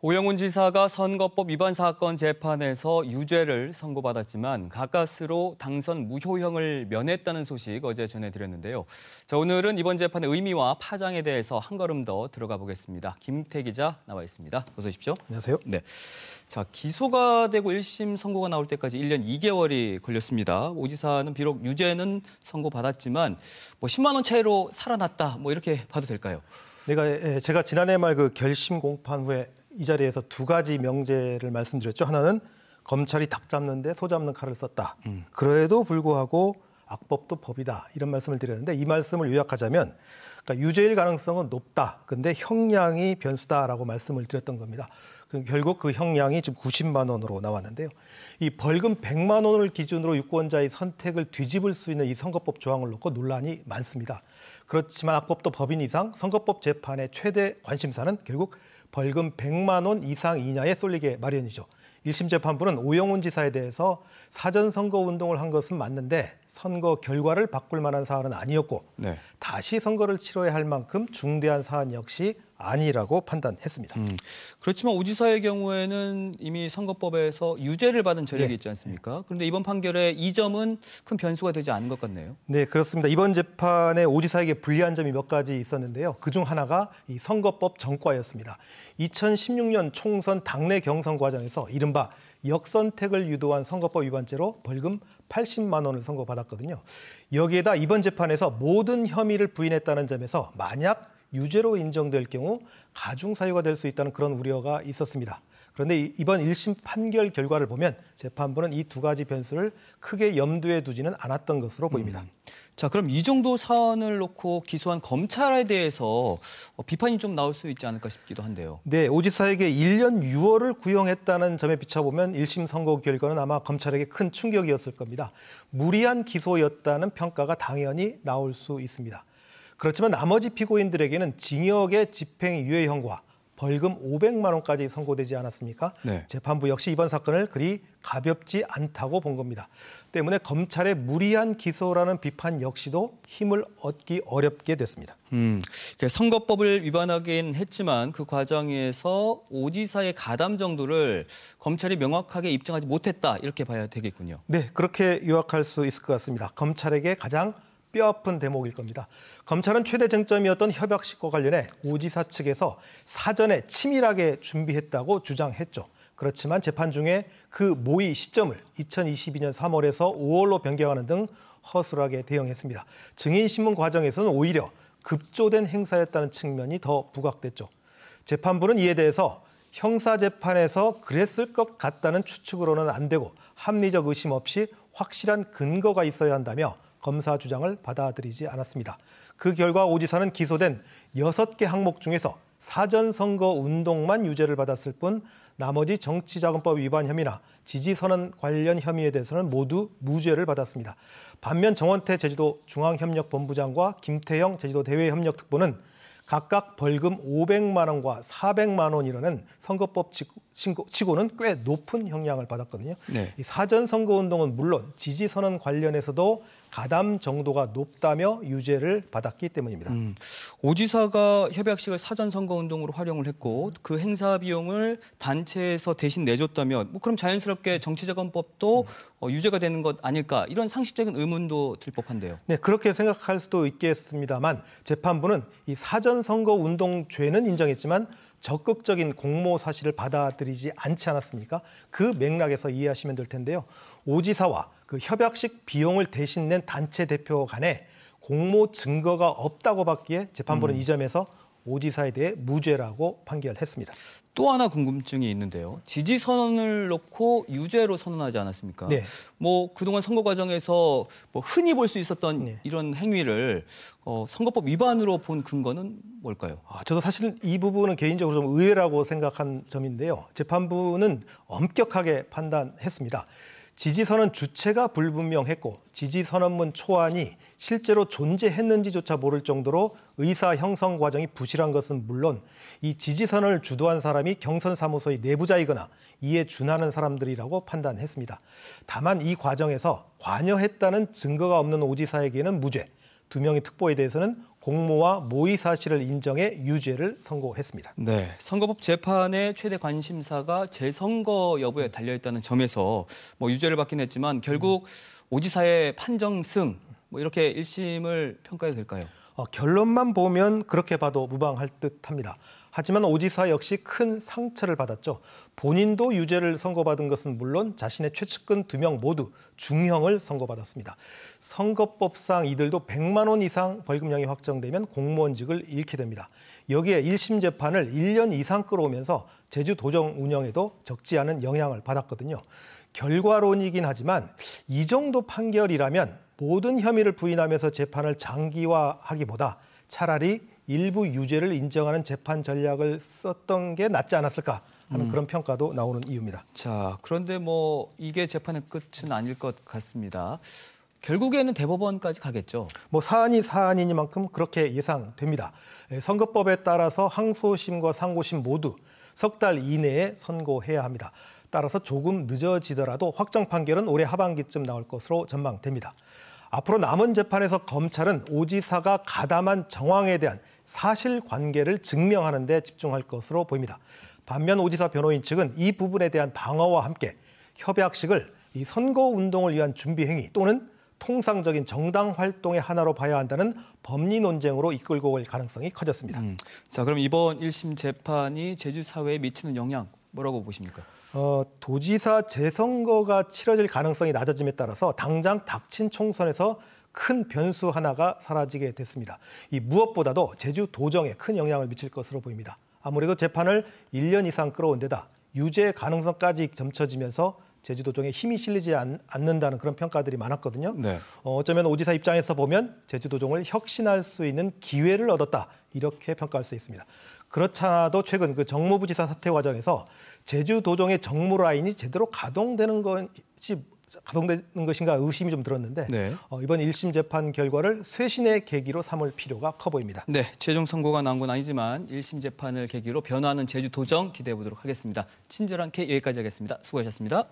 오영훈 지사가 선거법 위반 사건 재판에서 유죄를 선고받았지만 가까스로 당선 무효형을 면했다는 소식 어제 전해드렸는데요. 자, 오늘은 이번 재판의 의미와 파장에 대해서 한 걸음 더 들어가 보겠습니다. 김태 기자 나와 있습니다. 어서 오십시오. 안녕하세요. 네. 자, 기소가 되고 1심 선고가 나올 때까지 1년 2개월이 걸렸습니다. 오 지사는 비록 유죄는 선고받았지만 10만 원 차이로 살아났다. 이렇게 봐도 될까요? 제가 지난해 말 그 결심 공판 후에 이 자리에서 두 가지 명제를 말씀드렸죠. 하나는 검찰이 닭 잡는데 소 잡는 칼을 썼다. 그래도 불구하고 악법도 법이다. 이런 말씀을 드렸는데 이 말씀을 요약하자면 그러니까 유죄일 가능성은 높다. 근데 형량이 변수다라고 말씀을 드렸던 겁니다. 결국 그 형량이 지금 90만 원으로 나왔는데요. 이 벌금 100만 원을 기준으로 유권자의 선택을 뒤집을 수 있는 이 선거법 조항을 놓고 논란이 많습니다. 그렇지만 악법도 법인 이상 선거법 재판의 최대 관심사는 결국 벌금 100만 원 이상 이냐에 쏠리게 마련이죠. 1심 재판부는 오영훈 지사에 대해서 사전선거운동을 한 것은 맞는데 선거 결과를 바꿀 만한 사안은 아니었고 다시 선거를 치러야 할 만큼 중대한 사안 역시 아니라고 판단했습니다. 그렇지만 오 지사의 경우에는 이미 선거법에서 유죄를 받은 전력이 있지 않습니까? 그런데 이번 판결에 이 점은 큰 변수가 되지 않은 것 같네요. 네, 그렇습니다. 이번 재판에 오 지사에게 불리한 점이 몇 가지 있었는데요. 그중 하나가 이 선거법 전과였습니다. 2016년 총선 당내 경선 과정에서 이른바 역선택을 유도한 선거법 위반죄로 벌금 80만 원을 선고받았거든요. 여기에다 이번 재판에서 모든 혐의를 부인했다는 점에서 만약 유죄로 인정될 경우 가중사유가 될 수 있다는 그런 우려가 있었습니다. 그런데 이번 1심 판결 결과를 보면 재판부는 이 두 가지 변수를 크게 염두에 두지는 않았던 것으로 보입니다. 자, 그럼 이 정도 사안을 놓고 기소한 검찰에 대해서 비판이 좀 나올 수 있지 않을까 싶기도 한데요. 네, 오 지사에게 1년 6월을 구형했다는 점에 비춰보면 1심 선고 결과는 아마 검찰에게 큰 충격이었을 겁니다. 무리한 기소였다는 평가가 당연히 나올 수 있습니다. 그렇지만 나머지 피고인들에게는 징역의 집행유예형과 벌금 500만 원까지 선고되지 않았습니까? 재판부 역시 이번 사건을 그리 가볍지 않다고 본 겁니다. 때문에 검찰의 무리한 기소라는 비판 역시도 힘을 얻기 어렵게 됐습니다. 선거법을 위반하긴 했지만 그 과정에서 오 지사의 가담 정도를 검찰이 명확하게 입증하지 못했다 이렇게 봐야 되겠군요. 네, 그렇게 요약할 수 있을 것 같습니다. 검찰에게 가장 뼈아픈 대목일 겁니다. 검찰은 최대 쟁점이었던 협약식과 관련해 오 지사 측에서 사전에 치밀하게 준비했다고 주장했죠. 그렇지만 재판 중에 그 모의 시점을 2022년 3월에서 5월로 변경하는 등 허술하게 대응했습니다. 증인신문 과정에서는 오히려 급조된 행사였다는 측면이 더 부각됐죠. 재판부는 이에 대해서 형사재판에서 그랬을 것 같다는 추측으로는 안 되고 합리적 의심 없이 확실한 근거가 있어야 한다며 검사 주장을 받아들이지 않았습니다. 그 결과 오 지사는 기소된 6개 항목 중에서 사전선거 운동만 유죄를 받았을 뿐 나머지 정치자금법 위반 혐의나 지지선언 관련 혐의에 대해서는 모두 무죄를 받았습니다. 반면 정원태 제주도 중앙협력본부장과 김태형 제주도 대외협력특보는 각각 벌금 500만 원과 400만 원이라는 선거법 치고는 꽤 높은 형량을 받았거든요. 이 사전선거운동은 물론 지지선언 관련해서도 가담 정도가 높다며 유죄를 받았기 때문입니다. 오 지사가 협약식을 사전선거운동으로 활용을 했고 그 행사 비용을 단체에서 대신 내줬다면 그럼 자연스럽게 정치자금법도 유죄가 되는 것 아닐까 이런 상식적인 의문도 들 법한데요. 네, 그렇게 생각할 수도 있겠습니다만 재판부는 이 사전선거운동죄는 인정했지만 적극적인 공모 사실을 받아들이지 않지 않았습니까? 그 맥락에서 이해하시면 될 텐데요. 오 지사와 그 협약식 비용을 대신 낸 단체 대표 간에 공모 증거가 없다고 봤기에 재판부는 이 점에서 오 지사에 대해 무죄라고 판결했습니다. 또 하나 궁금증이 있는데요. 지지선언을 놓고 유죄로 선언하지 않았습니까? 그동안 선거 과정에서 흔히 볼 수 있었던 이런 행위를 선거법 위반으로 본 근거는 뭘까요? 저도 사실 이 부분은 개인적으로 좀 의외라고 생각한 점인데요. 재판부는 엄격하게 판단했습니다. 지지선언 주체가 불분명했고 지지선언문 초안이 실제로 존재했는지조차 모를 정도로 의사 형성 과정이 부실한 것은 물론 이 지지선언을 주도한 사람이 경선사무소의 내부자이거나 이에 준하는 사람들이라고 판단했습니다. 다만 이 과정에서 관여했다는 증거가 없는 오 지사에게는 무죄, 2명의 특보에 대해서는 공모와 모의 사실을 인정해 유죄를 선고했습니다. 네, 선거법 재판의 최대 관심사가 재선거 여부에 달려있다는 점에서 유죄를 받긴 했지만 결국 오지사의 판정승 이렇게 1심을 평가해도 될까요? 결론만 보면 그렇게 봐도 무방할 듯합니다. 하지만 오지사 역시 큰 상처를 받았죠. 본인도 유죄를 선고받은 것은 물론 자신의 최측근 2명 모두 중형을 선고받았습니다. 선거법상 이들도 100만 원 이상 벌금형이 확정되면 공무원직을 잃게 됩니다. 여기에 1심 재판을 1년 이상 끌어오면서 제주도정 운영에도 적지 않은 영향을 받았거든요. 결과론이긴 하지만 이 정도 판결이라면 모든 혐의를 부인하면서 재판을 장기화하기보다 차라리 일부 유죄를 인정하는 재판 전략을 썼던 게 낫지 않았을까 하는 그런 평가도 나오는 이유입니다. 자, 그런데 이게 재판의 끝은 아닐 것 같습니다. 결국에는 대법원까지 가겠죠. 사안이 사안이니만큼 그렇게 예상됩니다. 선거법에 따라서 항소심과 상고심 모두 석 달 이내에 선고해야 합니다. 따라서 조금 늦어지더라도 확정 판결은 올해 하반기쯤 나올 것으로 전망됩니다. 앞으로 남은 재판에서 검찰은 오지사가 가담한 정황에 대한 사실관계를 증명하는 데 집중할 것으로 보입니다. 반면 오지사 변호인 측은 이 부분에 대한 방어와 함께 협약식을 이 선거운동을 위한 준비 행위 또는 통상적인 정당 활동의 하나로 봐야 한다는 법리 논쟁으로 이끌고 올 가능성이 커졌습니다. 자, 그럼 이번 1심 재판이 제주 사회에 미치는 영향 뭐라고 보십니까? 도지사 재선거가 치러질 가능성이 낮아짐에 따라서 당장 닥친 총선에서 큰 변수 하나가 사라지게 됐습니다. 이 무엇보다도 제주 도정에 큰 영향을 미칠 것으로 보입니다. 아무래도 재판을 1년 이상 끌어온 데다 유죄 가능성까지 점쳐지면서 제주도정에 힘이 실리지 않는다는 그런 평가들이 많았거든요. 네. 어쩌면 오지사 입장에서 보면 제주도정을 혁신할 수 있는 기회를 얻었다 이렇게 평가할 수 있습니다. 그렇잖아도 최근 그 정무부지사 사퇴 과정에서 제주도정의 정무 라인이 제대로 가동되는 것인가 의심이 좀 들었는데 네. 이번 1심 재판 결과를 쇄신의 계기로 삼을 필요가 커 보입니다. 네, 최종 선고가 나온 건 아니지만 1심 재판을 계기로 변화하는 제주도정 기대해 보도록 하겠습니다. 친절한 K 여기까지 하겠습니다. 수고하셨습니다.